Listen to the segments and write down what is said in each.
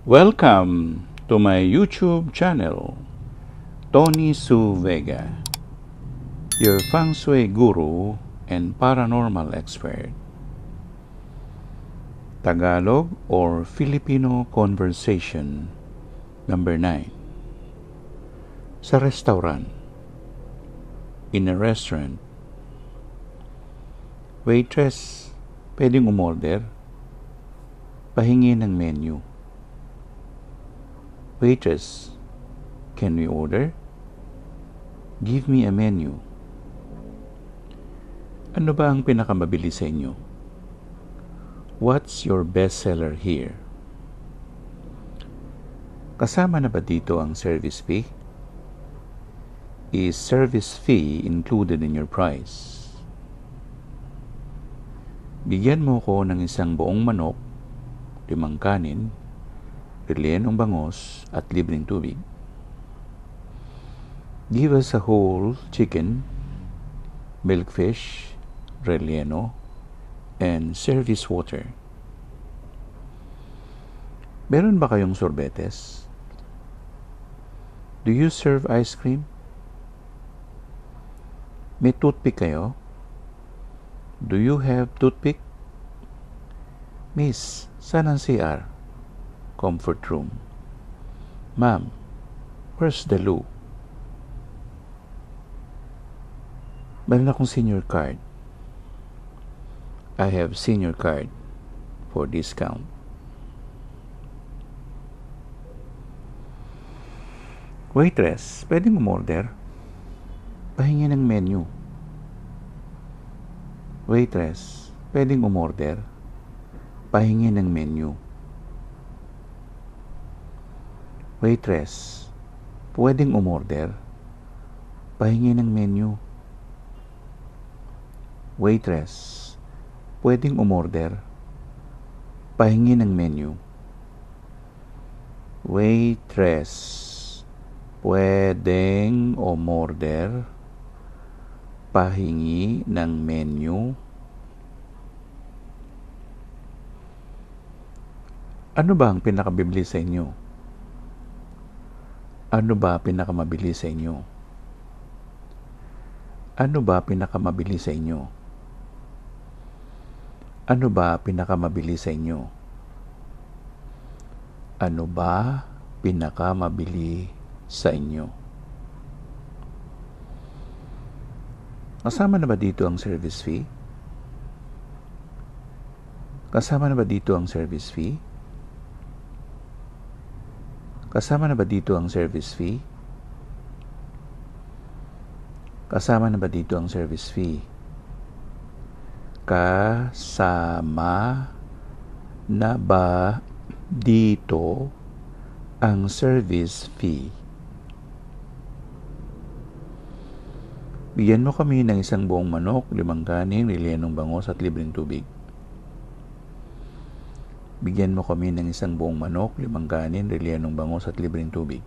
Welcome to my YouTube channel, Tony Su Vega, your Feng Shui guru and paranormal expert. Tagalog or Filipino Conversation number 9. Sa restaurant. In a restaurant. Waitress, pwedeng umorder? Pahingi ng menu. Waitress, can we order? Give me a menu. Ano ba ang pinakamabili sa inyo? What's your bestseller here? Kasama na ba dito ang service fee? Is service fee included in your price? Bigyan mo ko ng isang buong manok, 5 kanin, rellenong bangos at libreng tubig. Give us a whole chicken, milkfish, relleno, and service water. Meron ba kayong sorbetes? Do you serve ice cream? May toothpick kayo? Do you have toothpick? Miss, saan ang CR? Comfort room. Ma'am, where's the loo? Meron akong senior card. I have senior card for discount. Waitress, pwedeng umorder? Pahingi ng menu. Waitress, pwedeng umorder? Pahingi ng menu. Waitress, pwedeng umorder? Pahingi ng menu. Waitress, pwedeng umorder? Pahingi ng menu. Waitress, pwedeng umorder? Pahingi ng menu. Ano ba ang pinakabibili sa inyo? Ano ba pinakamabili sa inyo? Ano ba pinakamabili sa inyo? Ano ba pinakamabili sa inyo? Ano ba pinakamabili sa inyo? Kasama na ba dito ang service fee? Kasama na ba dito ang service fee? Kasama na ba dito ang service fee? Kasama na ba dito ang service fee? Kasama na ba dito ang service fee? Bigyan mo kami ng isang buong manok, 5 kanin, rellenong bangos at libreng tubig. Bigyan mo kami ng isang buong manok, 5 kanin, rellenong bangos at libreng tubig.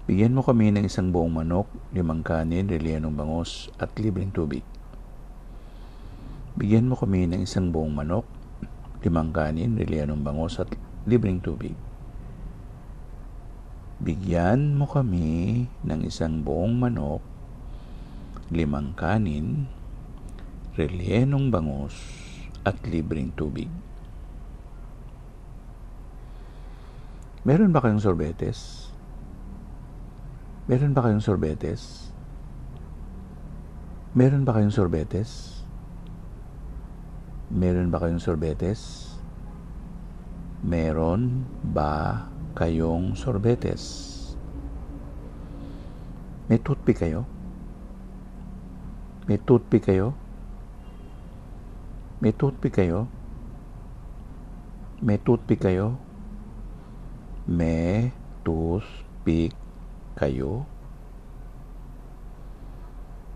Bigyan mo kami ng isang buong manok, 5 kanin, rellenong bangos at libreng tubig. Bigyan mo kami ng isang buong manok, 5 kanin, rellenong bangos at libreng tubig. Bigyan mo kami ng isang buong manok, 5 kanin, rellenong bangos at libreng tubig. Meron ba kayong sorbetes? Meron ba kayong sorbetes? Meron ba kayong sorbetes? Meron ba kayong sorbetes? Meron ba kayong sorbetes? May toothpick kayo? May toothpick kayo? May toothpick kayo? May toothpick kayo? May toothpick kayo?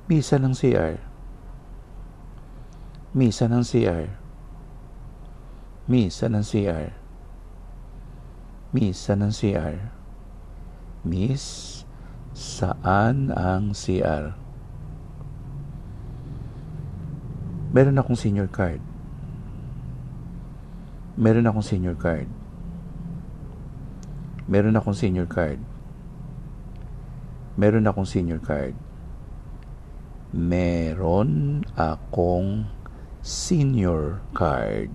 Misa ng CR. Misa ng CR. Misa ng CR. Misa ng CR. Miss, saan ang CR? Meron akong senior card. Meron akong senior card. Meron akong senior card. Meron akong senior card. Meron akong senior card.